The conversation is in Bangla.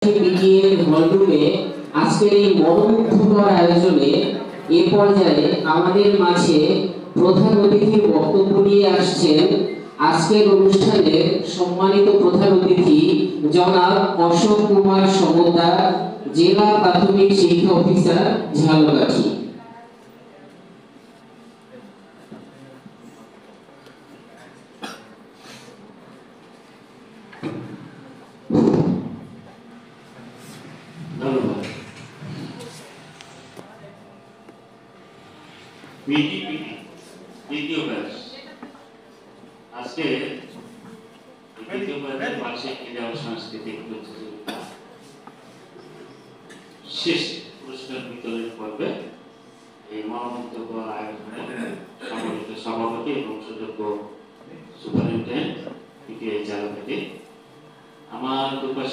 বিকেএর হলরুমে আজকের এই মনোমুগ্ধকর আয়োজনে এ পর্যায়ে আমাদের মাঝে প্রধান অতিথির বক্তব্য নিয়ে আসছেন আজকের অনুষ্ঠানের সম্মানিত প্রধান অতিথি জনাব অশোক কুমার সমদ্দার, জেলা প্রাথমিক শিক্ষা অফিসার, ঝালকাঠি। দ্বিতীয় ব্যাচ আজকে দ্বিতীয় ব্যাচের বার্ষিক ক্রীড়া ও সাংস্কৃতিক প্রতিযোগিতা শেষ পুরস্কার বিতরণ পর্বে এই মনোমুগ্ধকর আয়োজনে সম্মানিত সভাপতি এবং সুযোগ্য সুপারিনটেন্ডেন্ট ঝালকাঠি, আমার দুপাশে